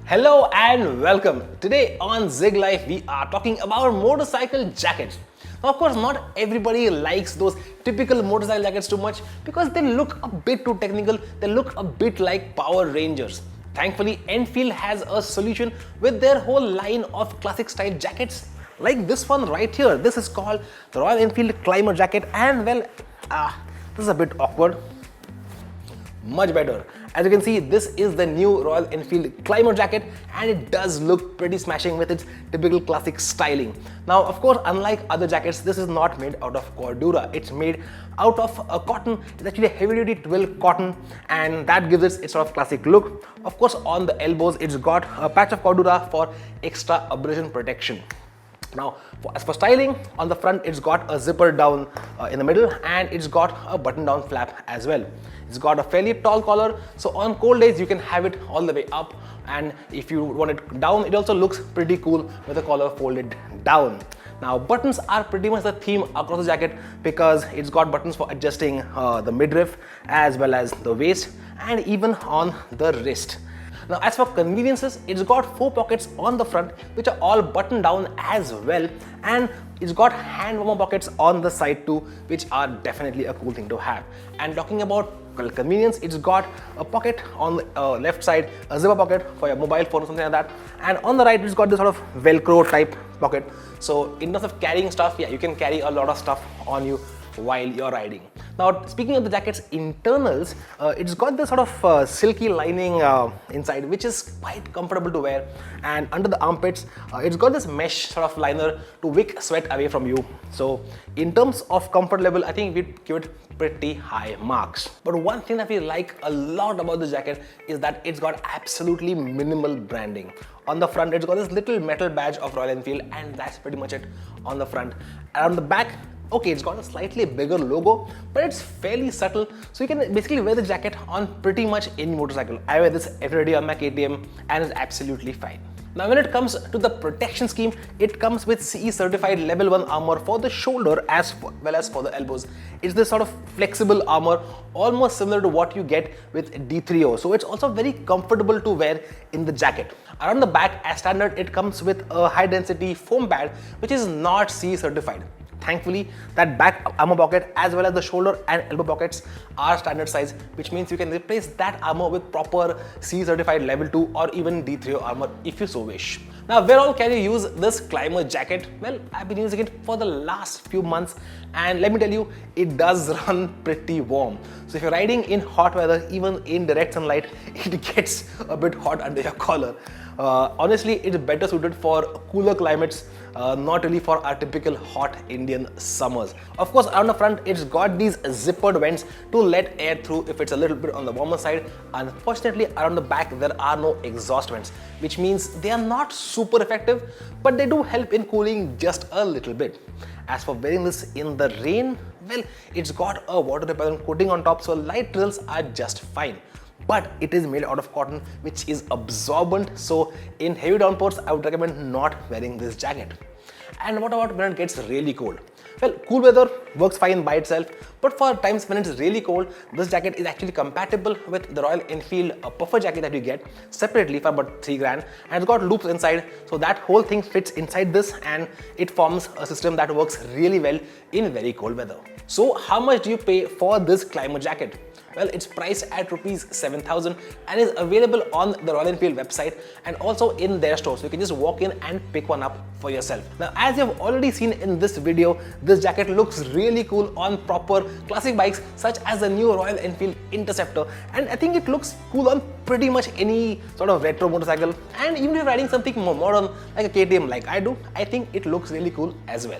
Hello and welcome. Today on Zig Life we are talking about motorcycle jackets. Now of course not everybody likes those typical motorcycle jackets too much because they look a bit too technical, they look a bit like Power Rangers. Thankfully Enfield has a solution with their whole line of classic style jackets like this one right here. This is called the Royal Enfield Clymer jacket and well, this is a bit awkward. Much better. As you can see, this is the new Royal Enfield Clymer jacket and it does look pretty smashing with its typical classic styling. Now of course, unlike other jackets, this is not made out of Cordura. It's made out of a cotton. It's actually a heavy duty twill cotton and that gives it its sort of classic look. Of course, on the elbows, it's got a patch of Cordura for extra abrasion protection. Now, as for styling, on the front it's got a zipper down in the middle and it's got a button down flap as well. It's got a fairly tall collar, so on cold days you can have it all the way up, and if you want it down, it also looks pretty cool with the collar folded down. Now buttons are pretty much the theme across the jacket because it's got buttons for adjusting the midriff as well as the waist and even on the wrist. Now as for conveniences, it's got 4 pockets on the front which are all buttoned down as well, and it's got hand warmer pockets on the side too, which are definitely a cool thing to have. And talking about convenience, it's got a pocket on the left side, a zipper pocket for your mobile phone or something like that, and on the right it's got this sort of velcro type pocket. So in terms of carrying stuff, yeah, you can carry a lot of stuff on you while you're riding. Now speaking of the jacket's internals, it's got this sort of silky lining inside which is quite comfortable to wear, and under the armpits it's got this mesh sort of liner to wick sweat away from you. So in terms of comfort level, I think we'd give it pretty high marks. But one thing that we like a lot about the jacket is that it's got absolutely minimal branding. On the front it's got this little metal badge of Royal Enfield and that's pretty much it on the front. And on the back, okay, it's got a slightly bigger logo, but it's fairly subtle, so you can basically wear the jacket on pretty much any motorcycle. I wear this every day on my KTM and it's absolutely fine. Now when it comes to the protection scheme, it comes with CE certified level 1 armor for the shoulder as well as for the elbows. It's this sort of flexible armor, almost similar to what you get with D3O, so it's also very comfortable to wear in the jacket. Around the back, as standard, it comes with a high density foam pad which is not CE certified. Thankfully, that back armor pocket as well as the shoulder and elbow pockets are standard size, which means you can replace that armor with proper CE certified level 2 or even D3O armor if you so wish. Now, where all can you use this Clymer jacket? Well, I've been using it for the last few months and let me tell you, it does run pretty warm. So if you're riding in hot weather, even in direct sunlight, it gets a bit hot under your collar. Honestly, it's better suited for cooler climates, not really for our typical hot Indian summers. Of course, around the front, it's got these zippered vents to let air through if it's a little bit on the warmer side. Unfortunately, around the back, there are no exhaust vents, which means they are not super effective, but they do help in cooling just a little bit. As for wearing this in the rain, well, it's got a water repellent coating on top, so light drizzles are just fine. But it is made out of cotton which is absorbent, so in heavy downpours I would recommend not wearing this jacket. And what about when it gets really cold? Well, cool weather works fine by itself, but for times when it's really cold, this jacket is actually compatible with the Royal Enfield puffer jacket that you get separately for about 3 grand, and it's got loops inside, so that whole thing fits inside this and it forms a system that works really well in very cold weather. So how much do you pay for this Clymer jacket? Well, it's priced at rupees 7,000 and is available on the Royal Enfield website and also in their store, so you can just walk in and pick one up for yourself. Now, as you have already seen in this video, this jacket looks really cool on proper classic bikes such as the new Royal Enfield Interceptor, and I think it looks cool on pretty much any sort of retro motorcycle, and even if you're riding something more modern like a KTM like I do, I think it looks really cool as well.